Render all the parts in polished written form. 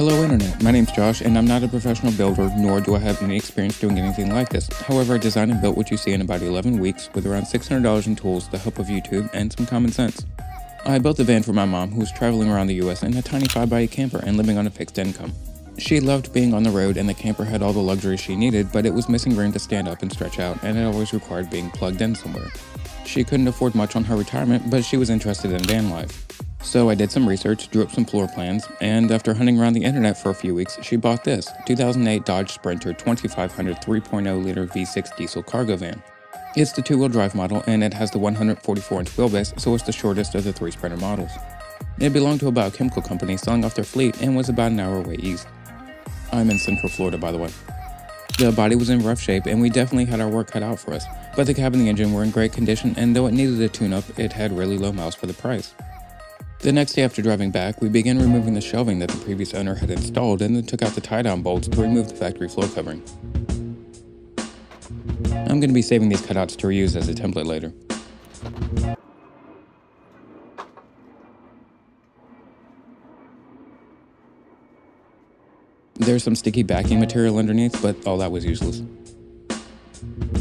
Hello Internet, my name's Josh and I'm not a professional builder, nor do I have any experience doing anything like this. However, I designed and built what you see in about 11 weeks with around $600 in tools, the help of YouTube, and some common sense. I built a van for my mom who was traveling around the US in a tiny 5x8 camper and living on a fixed income. She loved being on the road and the camper had all the luxuries she needed, but it was missing room to stand up and stretch out, and it always required being plugged in somewhere. She couldn't afford much on her retirement, but she was interested in van life. So I did some research, drew up some floor plans, and after hunting around the internet for a few weeks, she bought this 2008 Dodge Sprinter 2500 3.0-liter V6 diesel cargo van. It's the two-wheel drive model, and it has the 144-inch wheelbase, so it's the shortest of the three Sprinter models. It belonged to a biochemical company selling off their fleet and was about an hour away east. I'm in Central Florida, by the way. The body was in rough shape, and we definitely had our work cut out for us, but the cab and the engine were in great condition, and though it needed a tune-up, it had really low miles for the price. The next day after driving back, we began removing the shelving that the previous owner had installed and then took out the tie-down bolts to remove the factory floor covering. I'm going to be saving these cutouts to reuse as a template later. There's some sticky backing material underneath, but all that was useless.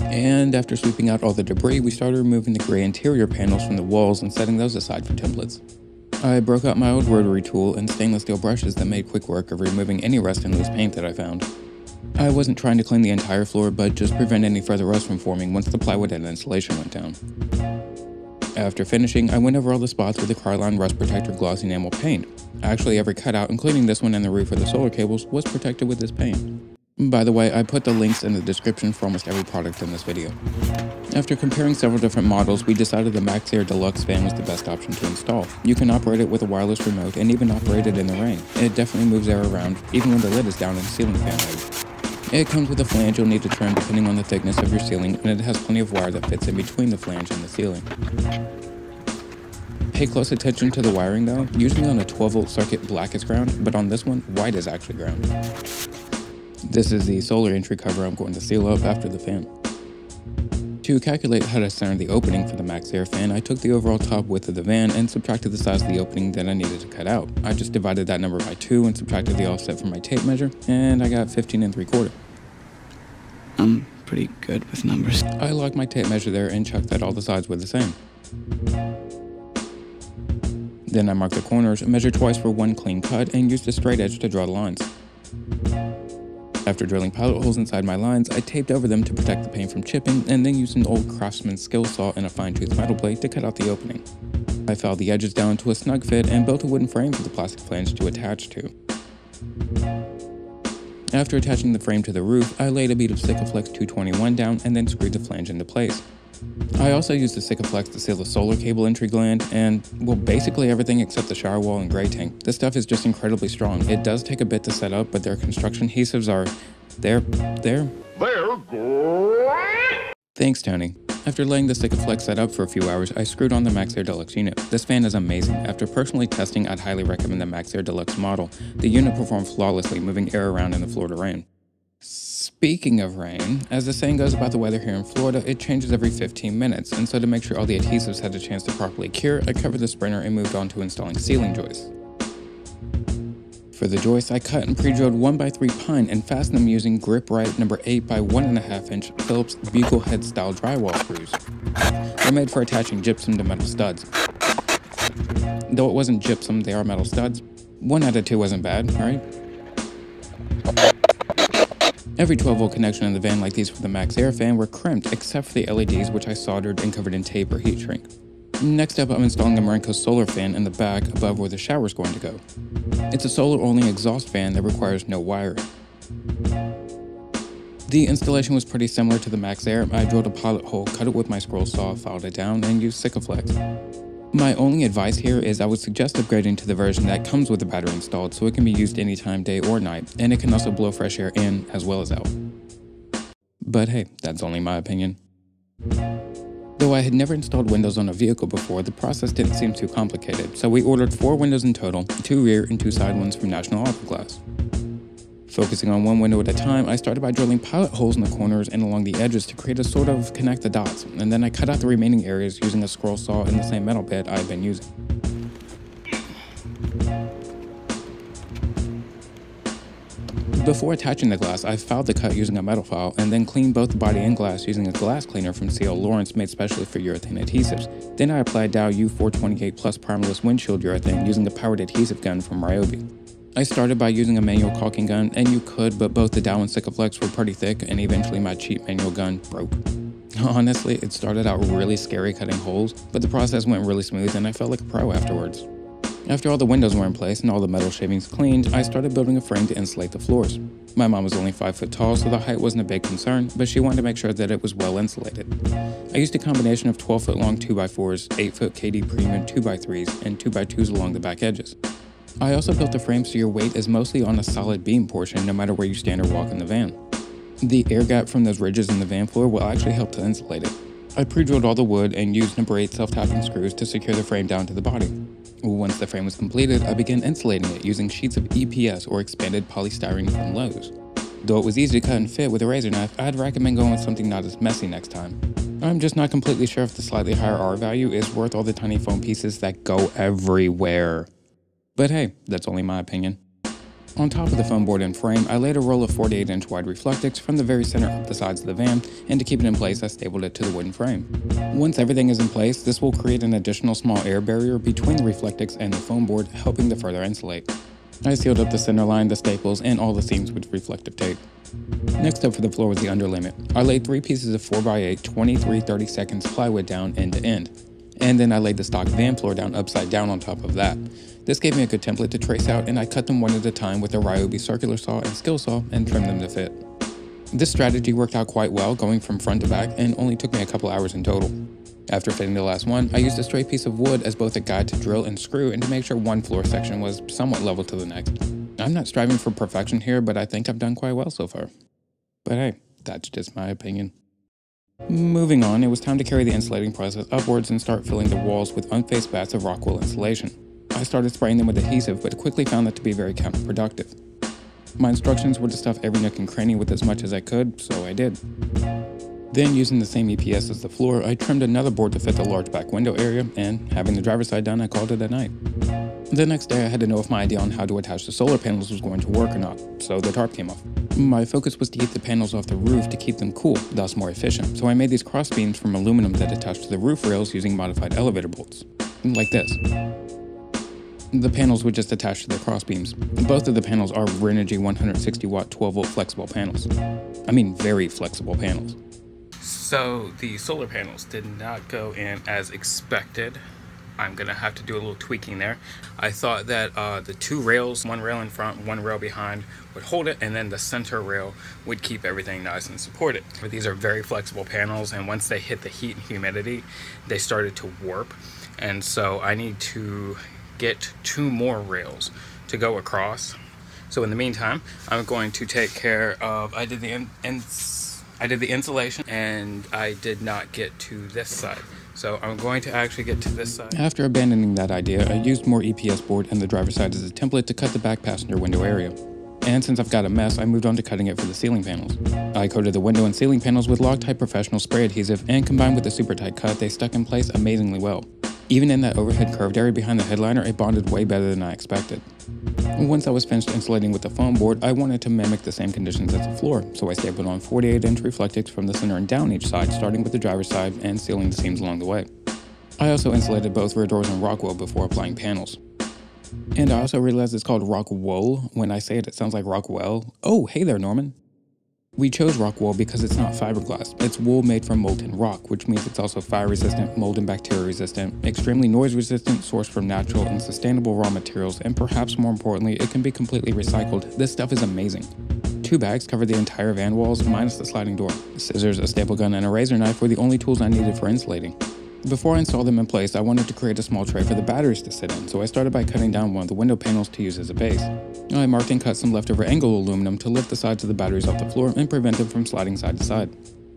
And after sweeping out all the debris, we started removing the gray interior panels from the walls and setting those aside for templates. I broke out my old rotary tool and stainless steel brushes that made quick work of removing any rust and loose paint that I found. I wasn't trying to clean the entire floor, but just prevent any further rust from forming once the plywood and insulation went down. After finishing, I went over all the spots with the Krylon Rust Protector glossy enamel paint. Actually, every cutout, including this one and the roof of the solar cables, was protected with this paint. By the way, I put the links in the description for almost every product in this video. After comparing several different models, we decided the MaxxAir Deluxe fan was the best option to install. You can operate it with a wireless remote and even operate it in the rain. It definitely moves air around, even when the lid is down in ceiling fan mode. It comes with a flange you'll need to trim depending on the thickness of your ceiling, and it has plenty of wire that fits in between the flange and the ceiling. Pay close attention to the wiring though. Usually on a 12-volt circuit black is ground, but on this one, white is actually ground. This is the solar entry cover I'm going to seal up after the fan. To calculate how to center the opening for the MaxxAir fan, I took the overall top width of the van and subtracted the size of the opening that I needed to cut out. I just divided that number by 2 and subtracted the offset from my tape measure, and I got 15 3/4. I'm pretty good with numbers. I locked my tape measure there and checked that all the sides were the same. Then I marked the corners, measured twice for one clean cut, and used a straight edge to draw the lines. After drilling pilot holes inside my lines, I taped over them to protect the paint from chipping, and then used an old Craftsman skill saw and a fine-tooth metal blade to cut out the opening. I filed the edges down to a snug fit and built a wooden frame for the plastic flange to attach to. After attaching the frame to the roof, I laid a bead of Sikaflex 221 down and then screwed the flange into place. I also used the Sikaflex to seal the solar cable entry gland and, well, basically everything except the shower wall and gray tank. This stuff is just incredibly strong. It does take a bit to set up, but their construction adhesives are... They're great! Thanks, Tony. After laying the Sikaflex set up for a few hours, I screwed on the MaxxAir Deluxe unit. This fan is amazing. After personally testing, I'd highly recommend the MaxxAir Deluxe model. The unit performed flawlessly, moving air around in the Florida rain. Speaking of rain, as the saying goes about the weather here in Florida, it changes every 15 minutes, and so to make sure all the adhesives had a chance to properly cure, I covered the Sprinter and moved on to installing ceiling joists. For the joists, I cut and pre-drilled 1x3 pine and fastened them using Grip Right number 8 by 1.5 inch Phillips bugle head style drywall screws. They're made for attaching gypsum to metal studs. Though it wasn't gypsum, they are metal studs. 1 out of 2 wasn't bad, right? Every 12-volt connection in the van like these for the MaxxAir fan were crimped except for the LEDs, which I soldered and covered in tape or heat shrink. Next up, I'm installing the Marenco solar fan in the back above where the shower is going to go. It's a solar-only exhaust fan that requires no wiring. The installation was pretty similar to the MaxxAir. I drilled a pilot hole, cut it with my scroll saw, filed it down, and used Sikaflex. My only advice here is I would suggest upgrading to the version that comes with the battery installed so it can be used anytime, day or night, and it can also blow fresh air in as well as out. But hey, that's only my opinion. Though I had never installed windows on a vehicle before, the process didn't seem too complicated, so we ordered 4 windows in total, 2 rear and 2 side ones from National Auto Glass. Focusing on one window at a time, I started by drilling pilot holes in the corners and along the edges to create a sort of connect the dots, and then I cut out the remaining areas using a scroll saw and the same metal bit I had been using. Before attaching the glass, I filed the cut using a metal file and then cleaned both the body and glass using a glass cleaner from C.L. Lawrence made specially for urethane adhesives. Then I applied Dow U428 Plus primerless windshield urethane using a powered adhesive gun from Ryobi. I started by using a manual caulking gun, and you could, but both the Dow and Sikaflex were pretty thick, and eventually my cheap manual gun broke. Honestly, it started out really scary cutting holes, but the process went really smooth and I felt like a pro afterwards. After all the windows were in place and all the metal shavings cleaned, I started building a frame to insulate the floors. My mom was only 5 foot tall, so the height wasn't a big concern, but she wanted to make sure that it was well insulated. I used a combination of 12 foot long 2x4s, 8 foot KD premium 2x3s, and 2x2s along the back edges. I also built the frame so your weight is mostly on a solid beam portion no matter where you stand or walk in the van. The air gap from those ridges in the van floor will actually help to insulate it. I pre-drilled all the wood and used number 8 self-tapping screws to secure the frame down to the body. Once the frame was completed, I began insulating it using sheets of EPS or expanded polystyrene from Lowe's. Though it was easy to cut and fit with a razor knife, I'd recommend going with something not as messy next time. I'm just not completely sure if the slightly higher R value is worth all the tiny foam pieces that go everywhere. But hey, that's only my opinion. On top of the foam board and frame, I laid a roll of 48-inch wide Reflectix from the very center up the sides of the van, and to keep it in place, I stapled it to the wooden frame. Once everything is in place, this will create an additional small air barrier between the Reflectix and the foam board, helping to further insulate. I sealed up the center line, the staples, and all the seams with reflective tape. Next up for the floor was the underlayment. I laid 3 pieces of 4x8 23/32 plywood down end to end. And then I laid the stock van floor down upside down on top of that. This gave me a good template to trace out, and I cut them one at a time with a Ryobi circular saw and skill saw and trimmed them to fit. This strategy worked out quite well, going from front to back, and only took me a couple hours in total. After fitting the last one, I used a straight piece of wood as both a guide to drill and screw and to make sure one floor section was somewhat level to the next. I'm not striving for perfection here, but I think I've done quite well so far. But hey, that's just my opinion. Moving on, it was time to carry the insulating process upwards and start filling the walls with unfaced bats of rock wool insulation. I started spraying them with adhesive, but quickly found that to be very counterproductive. My instructions were to stuff every nook and cranny with as much as I could, so I did. Then, using the same EPS as the floor, I trimmed another board to fit the large back window area, and having the driver's side done, I called it a night. The next day, I had to know if my idea on how to attach the solar panels was going to work or not, so the tarp came off. My focus was to keep the panels off the roof to keep them cool, thus more efficient, so I made these cross beams from aluminum that attached to the roof rails using modified elevator bolts. Like this. The panels would just attach to the cross beams. Both of the panels are Renogy 160 watt 12 volt flexible panels. I mean very flexible panels. So the solar panels did not go in as expected. I'm gonna have to do a little tweaking there. I thought that the 2 rails, 1 rail in front, 1 rail behind, would hold it, and then the center rail would keep everything nice and supported. But these are very flexible panels, and once they hit the heat and humidity, they started to warp. And so I need to get 2 more rails to go across. So in the meantime, I'm going to take care of, I did the insulation, and I did not get to this side. So I'm going to actually get to this side. After abandoning that idea, I used more EPS board and the driver's side as a template to cut the back passenger window area. And since I've got a mess, I moved on to cutting it for the ceiling panels. I coated the window and ceiling panels with Loctite Professional spray adhesive, and combined with the super tight cut, they stuck in place amazingly well. Even in that overhead curved area behind the headliner, it bonded way better than I expected. Once I was finished insulating with the foam board, I wanted to mimic the same conditions as the floor, so I stapled on 48-inch Reflectix from the center and down each side, starting with the driver's side and sealing the seams along the way. I also insulated both rear doors in rock wool before applying panels. And I also realized it's called rock wool. When I say it, it sounds like Rockwell. Oh, hey there, Norman. We chose rock wool because it's not fiberglass. It's wool made from molten rock, which means it's also fire resistant, mold and bacteria resistant, extremely noise resistant, sourced from natural and sustainable raw materials, and perhaps more importantly, it can be completely recycled. This stuff is amazing. 2 bags covered the entire van walls, minus the sliding door. Scissors, a staple gun, and a razor knife were the only tools I needed for insulating. Before I installed them in place, I wanted to create a small tray for the batteries to sit in, so I started by cutting down one of the window panels to use as a base. I marked and cut some leftover angle aluminum to lift the sides of the batteries off the floor and prevent them from sliding side to side.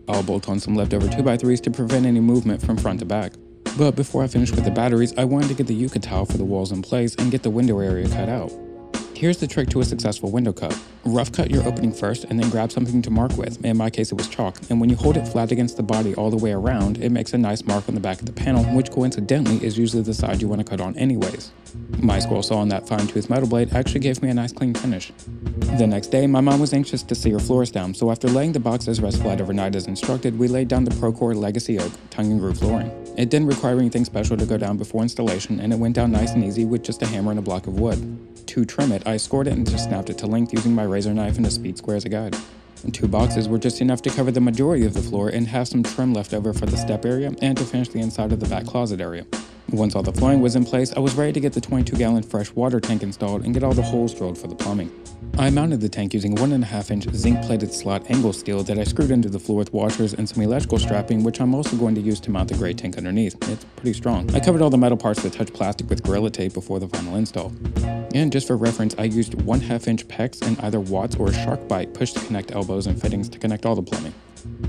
I'll bolt on some leftover 2x3s to prevent any movement from front to back. But before I finished with the batteries, I wanted to get the yucca tile for the walls in place and get the window area cut out. Here's the trick to a successful window cut. Rough cut your opening first and then grab something to mark with. In my case it was chalk, and when you hold it flat against the body all the way around, it makes a nice mark on the back of the panel, which coincidentally is usually the side you want to cut on anyways. My squirrel saw on that fine-tooth metal blade actually gave me a nice clean finish. The next day, my mom was anxious to see her floors down, so after laying the boxes rest flat overnight as instructed, we laid down the Procore Legacy Oak tongue and groove flooring. It didn't require anything special to go down before installation, and it went down nice and easy with just a hammer and a block of wood. To trim it, I scored it and just snapped it to length using my razor knife and a speed square as a guide. And 2 boxes were just enough to cover the majority of the floor and have some trim left over for the step area and to finish the inside of the back closet area. Once all the flooring was in place, I was ready to get the 22-gallon fresh water tank installed and get all the holes drilled for the plumbing. I mounted the tank using a 1.5-inch zinc-plated slot angle steel that I screwed into the floor with washers and some electrical strapping, which I'm also going to use to mount the gray tank underneath. It's pretty strong. I covered all the metal parts that touch plastic with Gorilla Tape before the final install. And just for reference, I used 1/2-inch PEX and either Watts or Shark Bite push-to-connect elbows and fittings to connect all the plumbing.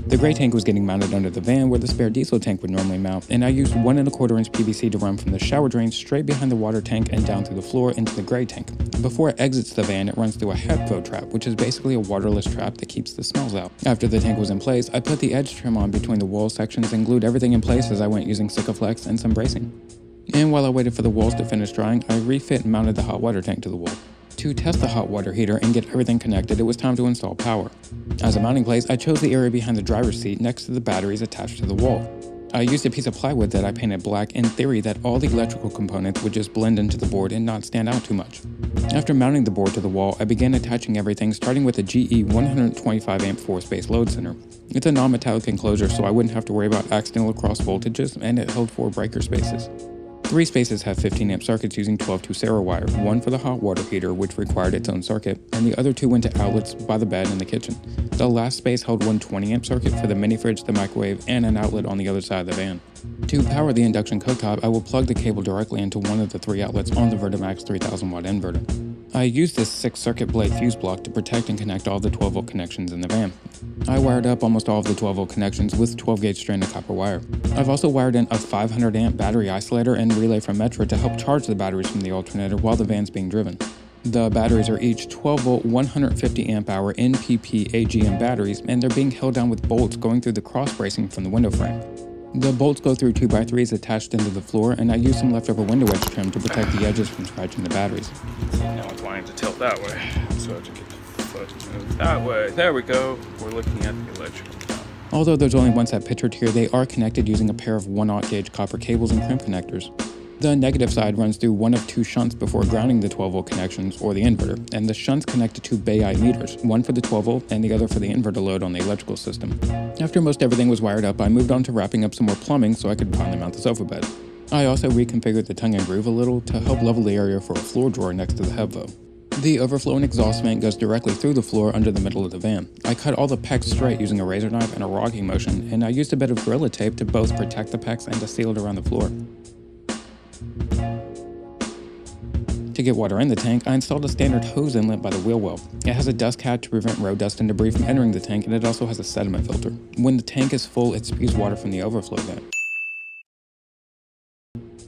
The gray tank was getting mounted under the van where the spare diesel tank would normally mount, and I used 1.25-inch PVC to run from the shower drain straight behind the water tank and down through the floor into the gray tank. Before it exits the van, it runs through a HEPFO trap, which is basically a waterless trap that keeps the smells out. After the tank was in place, I put the edge trim on between the wall sections and glued everything in place as I went using Sikaflex and some bracing. And while I waited for the walls to finish drying, I refit and mounted the hot water tank to the wall. To test the hot water heater and get everything connected, it was time to install power. As a mounting place, I chose the area behind the driver's seat next to the batteries attached to the wall. I used a piece of plywood that I painted black in theory that all the electrical components would just blend into the board and not stand out too much. After mounting the board to the wall, I began attaching everything, starting with a GE 125 amp 4-space load center. It's a non-metallic enclosure, so I wouldn't have to worry about accidental cross voltages, and it held 4 breaker spaces. 3 spaces have 15 amp circuits using 12 Tucera wire, one for the hot water heater, which required its own circuit, and the other 2 went to outlets by the bed and the kitchen. The last space held one 20 amp circuit for the mini fridge, the microwave, and an outlet on the other side of the van. To power the induction cooktop, I will plug the cable directly into one of the 3 outlets on the Vertimax 3000 watt inverter. I used this 6-circuit blade fuse block to protect and connect all the 12-volt connections in the van. I wired up almost all of the 12-volt connections with 12-gauge stranded copper wire. I've also wired in a 500-amp battery isolator and relay from Metra to help charge the batteries from the alternator while the van's being driven. The batteries are each 12-volt 150-amp-hour NPP AGM batteries, and they're being held down with bolts going through the cross bracing from the window frame. The bolts go through 2x3s attached into the floor, and I use some leftover window edge trim to protect the edges from scratching the batteries. Now it's wanting to tilt that way, so to get the foot to move that way. There we go. We're looking at the electrical now. Although there's only one set pictured here, they are connected using a pair of 1/0 gauge copper cables and crimp connectors. The negative side runs through one of 2 shunts before grounding the 12-volt connections or the inverter, and the shunts connect to 2 Bay-Eye meters, one for the 12-volt and the other for the inverter load on the electrical system. After most everything was wired up, I moved on to wrapping up some more plumbing so I could finally mount the sofa bed. I also reconfigured the tongue and groove a little to help level the area for a floor drawer next to the HEPFO. The overflowing exhaust vent goes directly through the floor under the middle of the van. I cut all the PEX straight using a razor knife and a rocking motion, and I used a bit of Gorilla Tape to both protect the PEX and to seal it around the floor. To get water in the tank, I installed a standard hose inlet by the wheel well. It has a dust cap to prevent road dust and debris from entering the tank, and it also has a sediment filter. When the tank is full, it spews water from the overflow vent.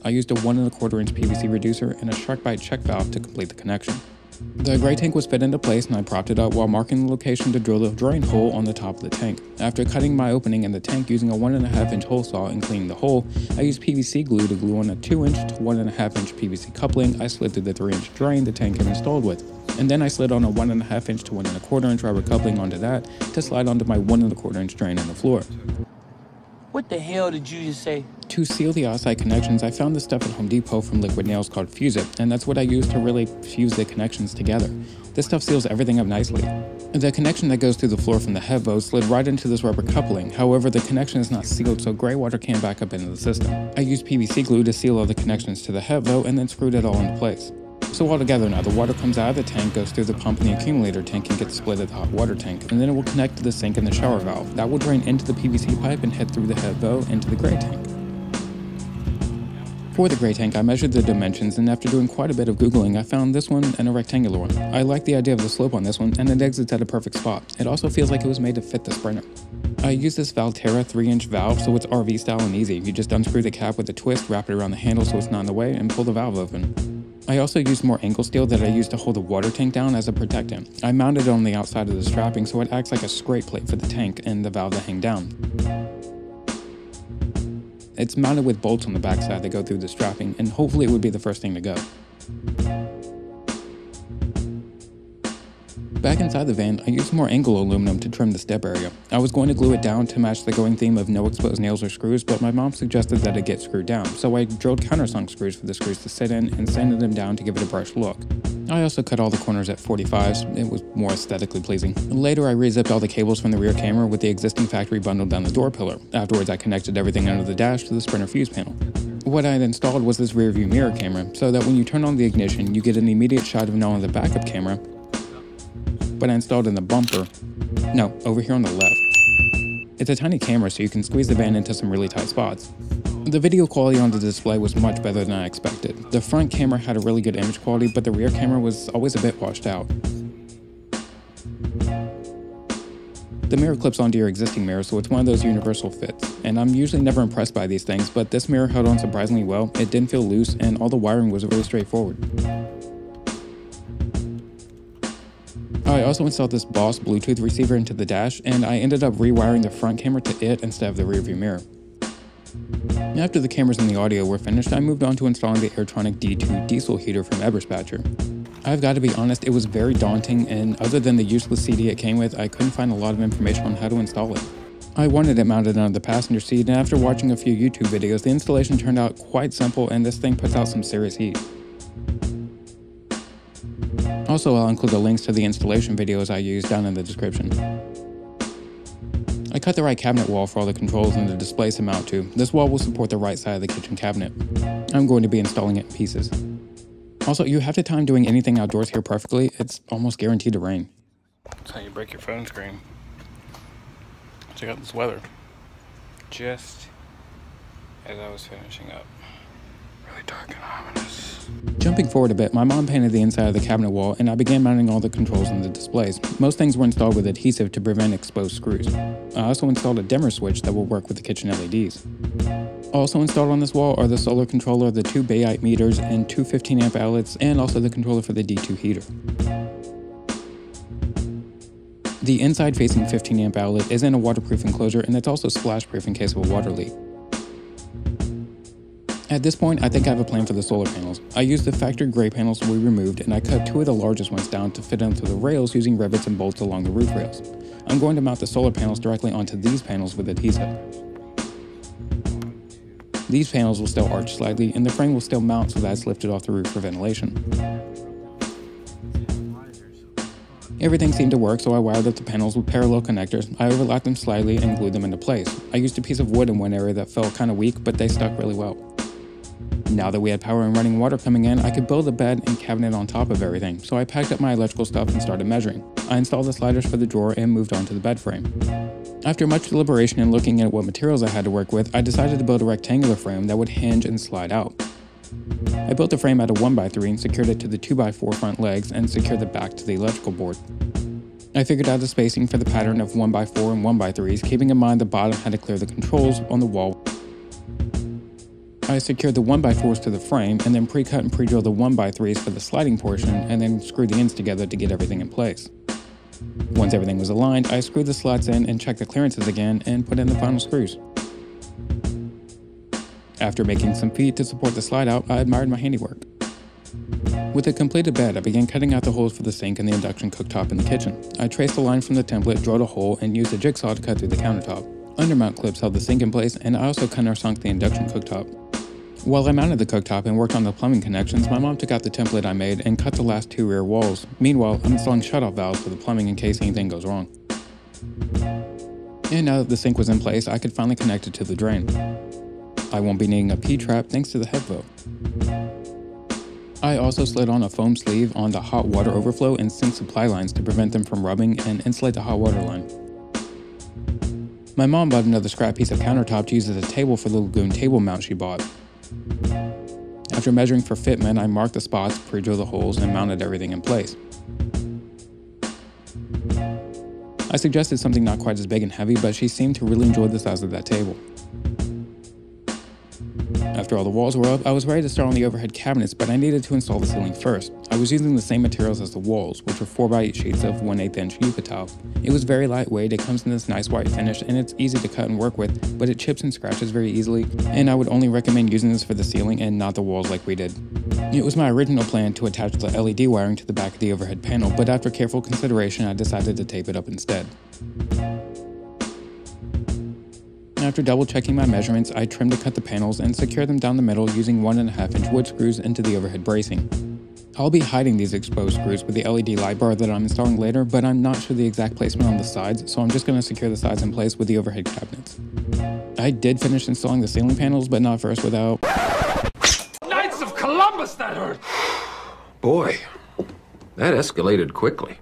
I used a 1.25-inch PVC reducer and a Shark Bite check valve to complete the connection. The gray tank was fit into place, and I propped it up while marking the location to drill the drain hole on the top of the tank. After cutting my opening in the tank using a 1.5-inch hole saw and cleaning the hole, I used PVC glue to glue on a 2-inch to 1.5-inch PVC coupling I slid through the 3-inch drain the tank had installed with. And then I slid on a 1.5-inch to 1.25-inch rubber coupling onto that to slide onto my 1.25-inch drain in the floor. What the hell did you just say? To seal the outside connections, I found this stuff at Home Depot from Liquid Nails called Fuse It, and that's what I used to really fuse the connections together. This stuff seals everything up nicely. The connection that goes through the floor from the HEPFO slid right into this rubber coupling. However, the connection is not sealed, so gray water can't back up into the system. I used PVC glue to seal all the connections to the HEPFO and then screwed it all into place. So all together now, the water comes out of the tank, goes through the pump in the accumulator tank and gets split at the hot water tank, and then it will connect to the sink and the shower valve. That will drain into the PVC pipe and head through the HEPFO into the gray tank. For the gray tank, I measured the dimensions, and after doing quite a bit of Googling, I found this one and a rectangular one. I like the idea of the slope on this one, and it exits at a perfect spot. It also feels like it was made to fit the Sprinter. I use this Valterra 3-inch valve, so it's RV style and easy. You just unscrew the cap with a twist, wrap it around the handle so it's not in the way, and pull the valve open. I also used more angle steel that I used to hold the water tank down as a protectant. I mounted it on the outside of the strapping so it acts like a scrape plate for the tank and the valve to hang down. It's mounted with bolts on the backside that go through the strapping, and hopefully it would be the first thing to go. Back inside the van, I used more angle aluminum to trim the step area. I was going to glue it down to match the going theme of no exposed nails or screws, but my mom suggested that it get screwed down, so I drilled countersunk screws for the screws to sit in and sanded them down to give it a brushed look. I also cut all the corners at 45s, it was more aesthetically pleasing. Later I re-zipped all the cables from the rear camera with the existing factory bundled down the door pillar. Afterwards I connected everything under the dash to the Sprinter fuse panel. What I had installed was this rear view mirror camera, so that when you turn on the ignition you get an immediate shot of not only the backup camera, but I installed in the bumper. No, over here on the left. It's a tiny camera so you can squeeze the van into some really tight spots. The video quality on the display was much better than I expected. The front camera had a really good image quality, but the rear camera was always a bit washed out. The mirror clips onto your existing mirror, so it's one of those universal fits. And I'm usually never impressed by these things, but this mirror held on surprisingly well, it didn't feel loose, and all the wiring was really straightforward. I also installed this Boss Bluetooth receiver into the dash, and I ended up rewiring the front camera to it instead of the rearview mirror. After the cameras and the audio were finished, I moved on to installing the Airtronic D2 diesel heater from Eberspatcher. I've got to be honest, it was very daunting, and other than the useless CD it came with, I couldn't find a lot of information on how to install it. I wanted it mounted under the passenger seat, and after watching a few YouTube videos, the installation turned out quite simple, and this thing puts out some serious heat. Also, I'll include the links to the installation videos I used down in the description. I cut the right cabinet wall for all the controls and the displays to mount to. This wall will support the right side of the kitchen cabinet. I'm going to be installing it in pieces. Also, you have to time doing anything outdoors here perfectly. It's almost guaranteed to rain. That's how you break your phone screen. Check out this weather. Just as I was finishing up. Really dark and ominous. Jumping forward a bit, my mom painted the inside of the cabinet wall and I began mounting all the controls and the displays. Most things were installed with adhesive to prevent exposed screws. I also installed a dimmer switch that will work with the kitchen LEDs. Also installed on this wall are the solar controller, the 2 Bayite meters, and 2 15-amp outlets, and also the controller for the D2 heater. The inside-facing 15-amp outlet is in a waterproof enclosure, and it's also splash-proof in case of a water leak. At this point, I think I have a plan for the solar panels. I used the factory gray panels we removed, and I cut 2 of the largest ones down to fit into the rails using rivets and bolts along the roof rails. I'm going to mount the solar panels directly onto these panels with adhesive. These panels will still arch slightly, and the frame will still mount so that it's lifted off the roof for ventilation. Everything seemed to work, so I wired up the panels with parallel connectors. I overlapped them slightly and glued them into place. I used a piece of wood in one area that felt kind of weak, but they stuck really well. Now that we had power and running water coming in, I could build a bed and cabinet on top of everything, so I packed up my electrical stuff and started measuring. I installed the sliders for the drawer and moved on to the bed frame. After much deliberation and looking at what materials I had to work with, I decided to build a rectangular frame that would hinge and slide out. I built the frame out of 1x3 and secured it to the 2x4 front legs and secured the back to the electrical board. I figured out the spacing for the pattern of 1x4 and 1x3s, keeping in mind the bottom had to clear the controls on the wall. I secured the 1x4s to the frame and then pre-cut and pre-drilled the 1x3s for the sliding portion and then screwed the ends together to get everything in place. Once everything was aligned, I screwed the slots in and checked the clearances again and put in the final screws. After making some feet to support the slide out, I admired my handiwork. With the completed bed, I began cutting out the holes for the sink and the induction cooktop in the kitchen. I traced a line from the template, drilled a hole, and used a jigsaw to cut through the countertop. Undermount clips held the sink in place, and I also countersunk the induction cooktop. While I mounted the cooktop and worked on the plumbing connections, my mom took out the template I made and cut the last 2 rear walls. Meanwhile, I'm installing shutoff valves for the plumbing in case anything goes wrong. And now that the sink was in place, I could finally connect it to the drain. I won't be needing a P-trap thanks to the headboat. I also slid on a foam sleeve on the hot water overflow and sink supply lines to prevent them from rubbing and insulate the hot water line. My mom bought another scrap piece of countertop to use as a table for the Lagoon table mount she bought. After measuring for fitment, I marked the spots, pre-drilled the holes, and mounted everything in place. I suggested something not quite as big and heavy, but she seemed to really enjoy the size of that table. After all the walls were up, I was ready to start on the overhead cabinets, but I needed to install the ceiling first. I was using the same materials as the walls, which were 4x8 sheets of 1/8 inch Yucca tile. It was very lightweight, it comes in this nice white finish, and it's easy to cut and work with, but it chips and scratches very easily, and I would only recommend using this for the ceiling and not the walls like we did. It was my original plan to attach the LED wiring to the back of the overhead panel, but after careful consideration, I decided to tape it up instead. After double checking my measurements, I trimmed to cut the panels and secure them down the middle using 1.5 inch wood screws into the overhead bracing. I'll be hiding these exposed screws with the LED light bar that I'm installing later, but I'm not sure the exact placement on the sides, so I'm just going to secure the sides in place with the overhead cabinets. I did finish installing the ceiling panels, but not first without... Knights of Columbus, that hurt! Boy, that escalated quickly.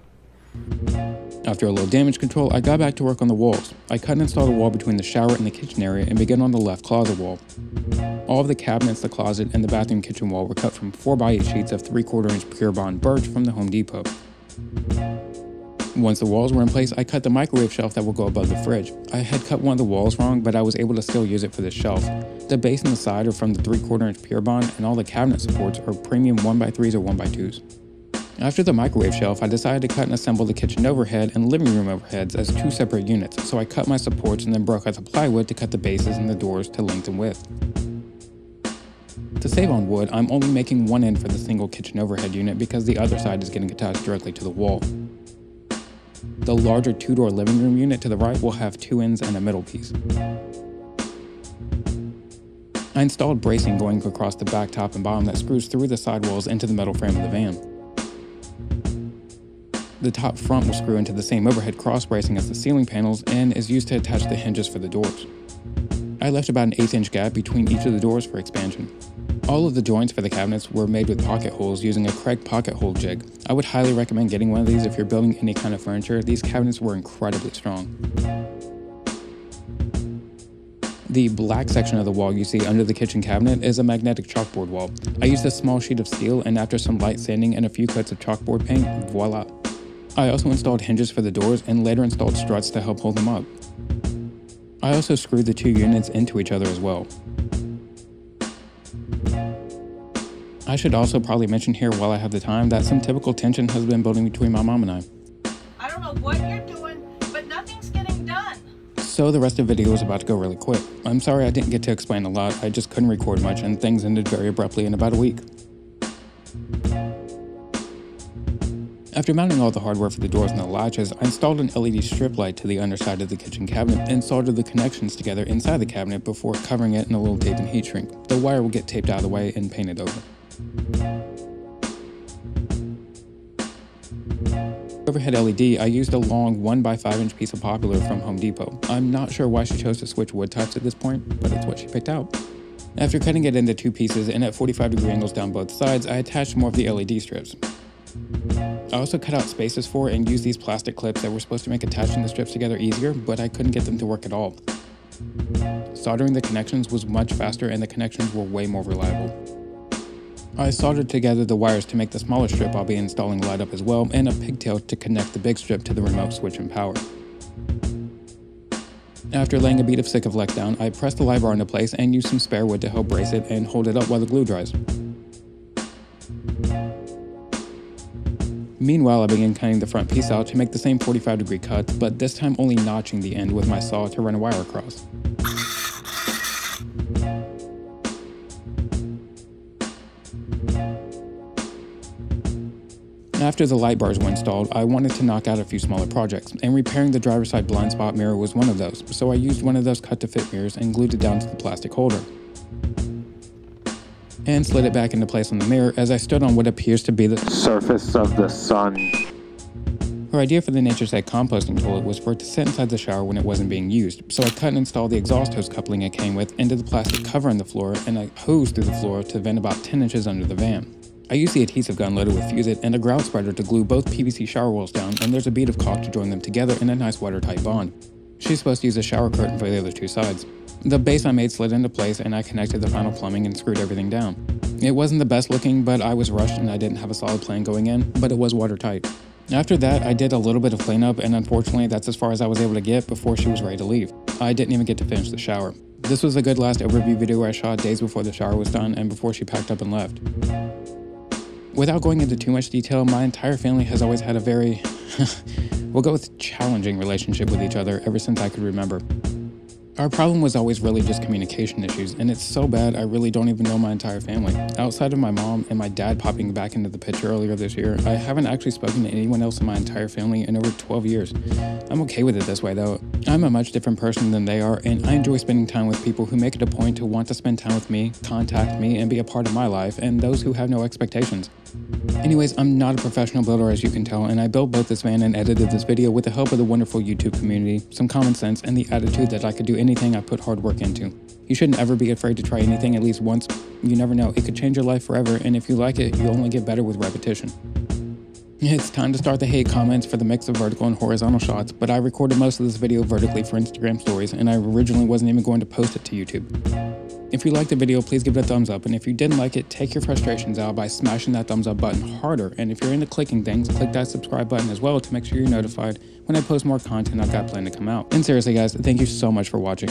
After a little damage control, I got back to work on the walls. I cut and installed a wall between the shower and the kitchen area and began on the left closet wall. All of the cabinets, the closet, and the bathroom kitchen wall were cut from 4x8 sheets of 3/4 inch pure bond birch from the Home Depot. Once the walls were in place, I cut the microwave shelf that will go above the fridge. I had cut one of the walls wrong, but I was able to still use it for the shelf. The base and the side are from the 3/4 inch pure bond, and all the cabinet supports are premium 1x3s or 1x2s. After the microwave shelf, I decided to cut and assemble the kitchen overhead and living room overheads as 2 separate units, so I cut my supports and then broke out the plywood to cut the bases and the doors to length and width. To save on wood, I'm only making one end for the single kitchen overhead unit because the other side is getting attached directly to the wall. The larger 2-door living room unit to the right will have 2 ends and a middle piece. I installed bracing going across the back, top, and bottom that screws through the sidewalls into the metal frame of the van. The top front will screw into the same overhead cross bracing as the ceiling panels and is used to attach the hinges for the doors. I left about an 1/8 inch gap between each of the doors for expansion. All of the joints for the cabinets were made with pocket holes using a Craig pocket hole jig. I would highly recommend getting one of these if you're building any kind of furniture. These cabinets were incredibly strong. The black section of the wall you see under the kitchen cabinet is a magnetic chalkboard wall. I used a small sheet of steel, and after some light sanding and a few coats of chalkboard paint, voila. I also installed hinges for the doors and later installed struts to help hold them up. I also screwed the 2 units into each other as well. I should also probably mention here while I have the time that some typical tension has been building between my mom and I. I don't know what you're doing, but nothing's getting done. So the rest of the video is about to go really quick. I'm sorry I didn't get to explain a lot, I just couldn't record much and things ended very abruptly in about a week. After mounting all the hardware for the doors and the latches, I installed an LED strip light to the underside of the kitchen cabinet and soldered the connections together inside the cabinet before covering it in a little tape and heat shrink. The wire will get taped out of the way and painted over. Overhead LED, I used a long 1x5 inch piece of Popular from Home Depot. I'm not sure why she chose to switch wood types at this point, but it's what she picked out. After cutting it into 2 pieces and at 45-degree angles down both sides, I attached more of the LED strips. I also cut out spaces for it and used these plastic clips that were supposed to make attaching the strips together easier, but I couldn't get them to work at all. Soldering the connections was much faster and the connections were way more reliable. I soldered together the wires to make the smaller strip I'll be installing light up as well, and a pigtail to connect the big strip to the remote switch and power. After laying a bead of Sikavlek down, I pressed the light bar into place and used some spare wood to help brace it and hold it up while the glue dries. Meanwhile, I began cutting the front piece out to make the same 45-degree cuts, but this time only notching the end with my saw to run a wire across. After the light bars were installed, I wanted to knock out a few smaller projects, and repairing the driver's side blind spot mirror was one of those, so I used one of those cut-to-fit mirrors and glued it down to the plastic holder. And slid it back into place on the mirror as I stood on what appears to be the surface of the sun. Her idea for the Nature's Egg composting toilet was for it to sit inside the shower when it wasn't being used, so I cut and installed the exhaust hose coupling it came with into the plastic cover on the floor, and I hosed through the floor to vent about 10 inches under the van. I used the adhesive gun loaded with Fuse-It and a grout spreader to glue both PVC shower walls down, and there's a bead of caulk to join them together in a nice watertight bond. She's supposed to use a shower curtain for the other 2 sides. The base I made slid into place and I connected the final plumbing and screwed everything down. It wasn't the best looking, but I was rushed and I didn't have a solid plan going in, but it was watertight. After that, I did a little bit of cleanup, and unfortunately that's as far as I was able to get before she was ready to leave. I didn't even get to finish the shower. This was a good last overview video I shot days before the shower was done and before she packed up and left. Without going into too much detail, my entire family has always had a very, we'll go with challenging relationship with each other ever since I could remember. Our problem was always really just communication issues, and it's so bad I really don't even know my entire family. Outside of my mom and my dad popping back into the picture earlier this year, I haven't actually spoken to anyone else in my entire family in over 12 years. I'm okay with it this way though. I'm a much different person than they are, and I enjoy spending time with people who make it a point to want to spend time with me, contact me, and be a part of my life, and those who have no expectations. Anyways, I'm not a professional builder as you can tell, and I built both this van and edited this video with the help of the wonderful YouTube community, some common sense, and the attitude that I could do anything I put hard work into. You shouldn't ever be afraid to try anything at least once. You never know, it could change your life forever, and if you like it, you'll only get better with repetition. It's time to start the hate comments for the mix of vertical and horizontal shots, but I recorded most of this video vertically for Instagram stories, and I originally wasn't even going to post it to YouTube. If you liked the video, please give it a thumbs up, and if you didn't like it, take your frustrations out by smashing that thumbs up button harder, and if you're into clicking things, click that subscribe button as well to make sure you're notified when I post more content I've got planned to come out. And seriously guys, thank you so much for watching.